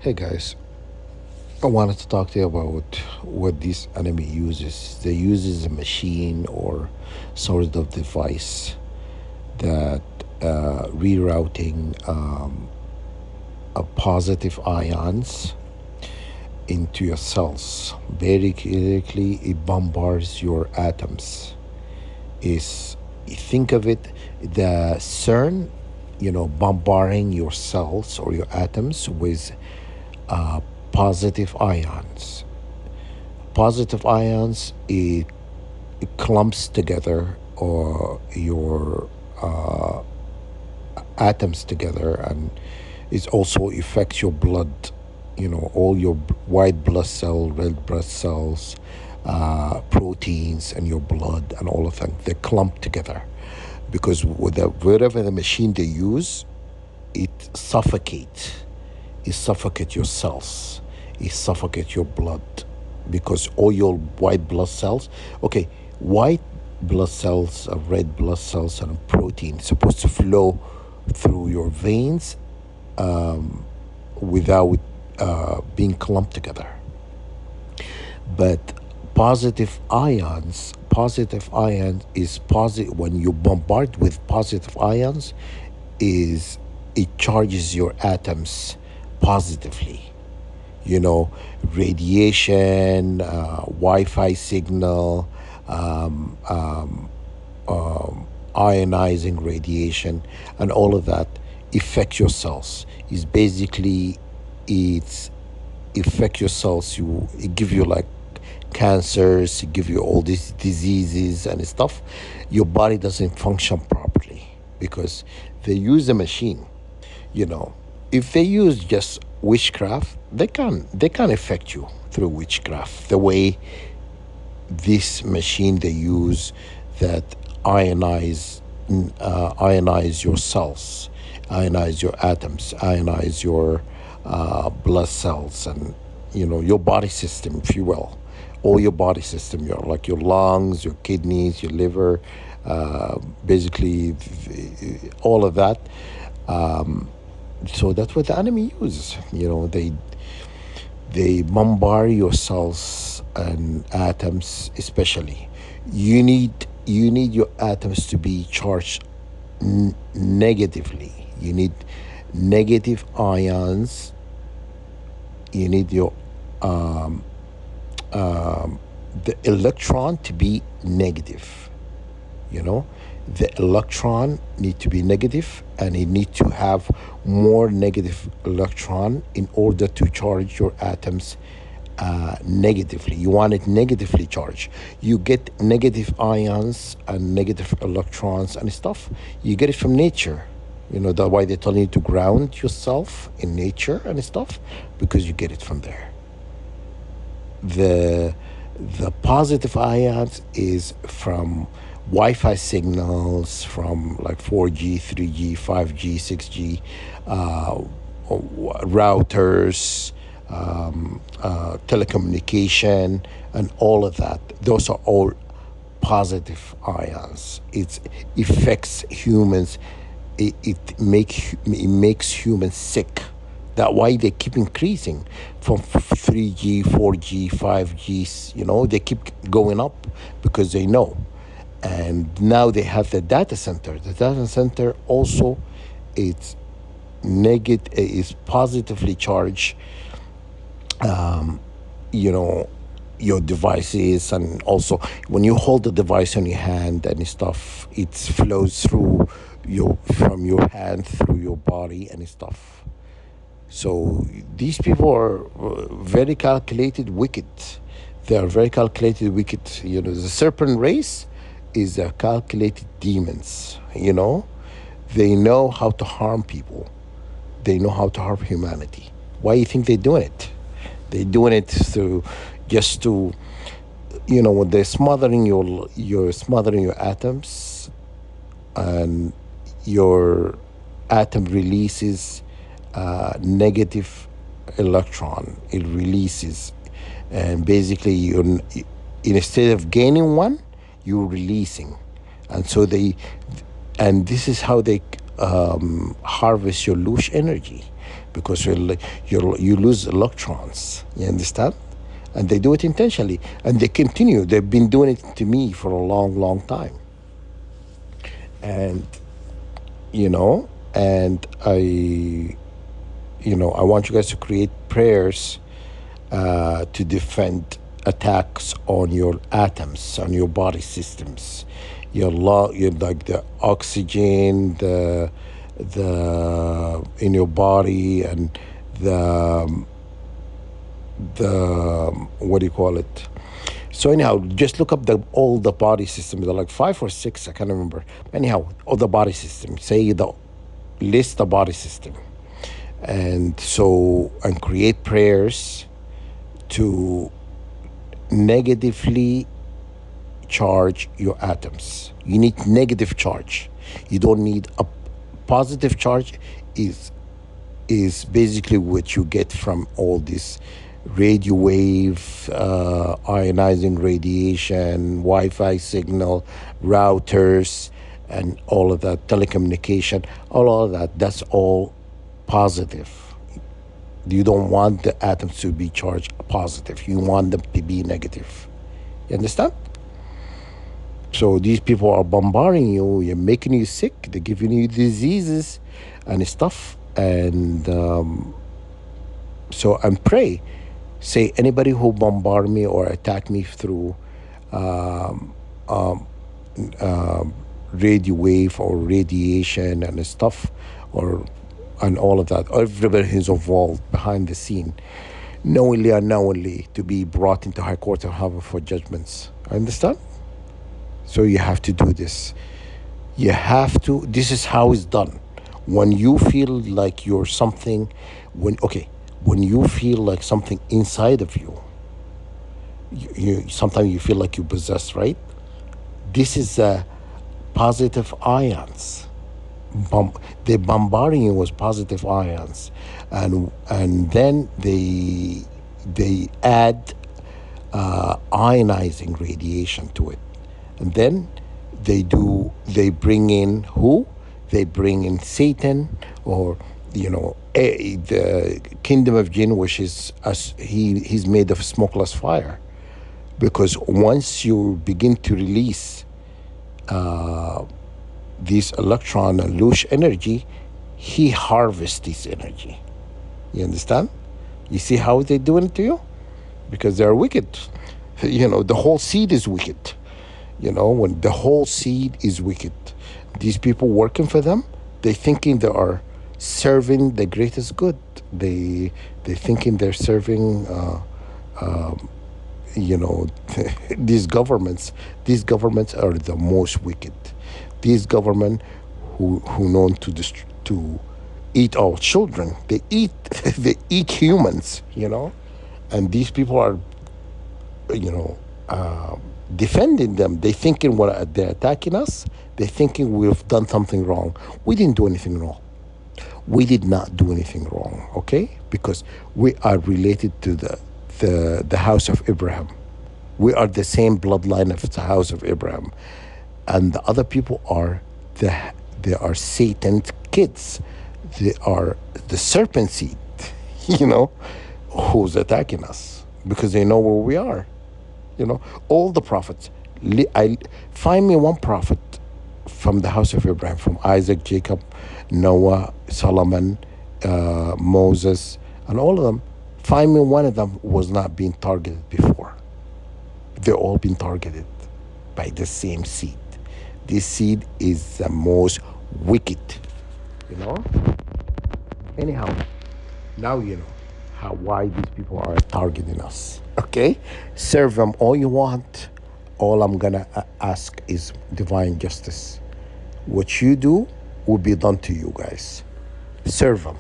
Hey guys, I wanted to talk to you about what this enemy uses. They uses a machine or sort of device that rerouting positive ions into your cells. Very quickly, it bombards your atoms. Is you think of it, the CERN, bombarding your cells or your atoms with uh, positive ions. Positive ions, it clumps together or your atoms together, and it also affects your blood. All your white blood cell, red blood cells, proteins, and your blood, and all of them. They clump together because whatever the machine they use, it suffocates. It suffocates your cells. It suffocates your blood because all your white blood cells. Okay, white blood cells, red blood cells, and protein supposed to flow through your veins without being clumped together. But positive ions is positive. When you bombard with positive ions, is it charges your atoms positively. you know, Radiation, Wi-Fi signal, ionizing radiation, and all of that affect your cells. Is basically it's affect your cells. It give you like cancers, it give you all these diseases and stuff. Your body doesn't function properly because they use a machine. You know, if they use just witchcraft, they can affect you through witchcraft. The way this machine they use that ionize your cells, ionize your atoms, ionize your blood cells, and your body system, if you will, all your body system, your lungs, your kidneys, your liver, basically all of that. So that's what the enemy uses. They bombard your cells and atoms, especially. You need your atoms to be charged negatively. You need negative ions. You need your the electron to be negative. The electron need to be negative, and it need to have more negative electron in order to charge your atoms negatively. You want it negatively charged. You get negative ions and negative electrons and stuff. You get it from nature. That's why they tell you to ground yourself in nature and stuff, because you get it from there. The positive ions is from Wi-Fi signals, from like 4G, 3G, 5G, 6G, routers, telecommunication, and all of that. Those are all positive ions. It affects humans. It makes humans sick. That's why they keep increasing from 3G, 4G, 5G. They keep going up because they know. And now they have the data center. The data center also is positively charged. You know, your devices, and also when you hold the device on your hand and stuff, it flows from your hand through your body and stuff. So these people are very calculated, wicked. They are very calculated, wicked. The serpent race is a calculated demons. They know how to harm people. They know how to harm humanity. Why do you think they're doing it? They're doing it just to, when they're you're smothering your atoms, and your atom releases negative electron. It releases, and basically instead of gaining one, you're releasing. And this is how they harvest your loose energy. because you lose electrons. You understand? And they do it intentionally, and they continue. They've been doing it to me for a long, long time, and you know, and I want you guys to create prayers to defend attacks on your atoms, on your body systems, your like the oxygen, the in your body, and the what do you call it? So anyhow, just look up all the body systems. They're like 5 or 6, I can't remember. Anyhow, all the body systems. List the body system, and create prayers to negatively charge your atoms. You need negative charge. You don't need a positive charge. Is basically what you get from all this radio wave, ionizing radiation, Wi-Fi signal, routers, and all of that, telecommunication, all of that. That's all positive. You don't want the atoms to be charged positive. You want them to be negative. You understand? So these people are bombarding you. You're making you sick. They're giving you diseases and stuff. And and pray. Say, anybody who bombard me or attack me through radio wave or radiation and stuff, and all of that, everybody who's involved behind the scene, knowingly or unknowingly, to be brought into high court of heaven for judgments. Understand? So you have to do this. This is how it's done. When you feel like you're something, when you feel like something inside of you, sometimes you feel like you possess, right? This is positive ions. They're bombarding you with positive ions, and then they add ionizing radiation to it, and then they bring in who? They bring in Satan, or the kingdom of jinn, which is he's made of smokeless fire, because once you begin to release this electron and loose energy, he harvests this energy. You understand? You see how they're doing it to you? Because they're wicked. The whole seed is wicked. When the whole seed is wicked, these people working for them, they thinking they are serving the greatest good. They thinking they're serving these governments. These governments are the most wicked. These government who known to eat our children. They eat humans. And these people are defending them. They thinking they're attacking us. They thinking we've done something wrong. We didn't do anything wrong. We did not do anything wrong, okay? Because we are related to the house of Abraham. We are the same bloodline of the house of Abraham. And the other people they are Satan's kids. They are the serpent seed, who's attacking us, because they know where we are. All the prophets. Find me one prophet from the house of Abraham, from Isaac, Jacob, Noah, Solomon, Moses, and all of them. Find me one of them who was not being targeted before. They're all being targeted by the same seed. This seed is the most wicked. Anyhow, now you know why these people are targeting us. Okay? Serve them all you want. All I'm gonna ask is divine justice. What you do will be done to you guys. Serve them.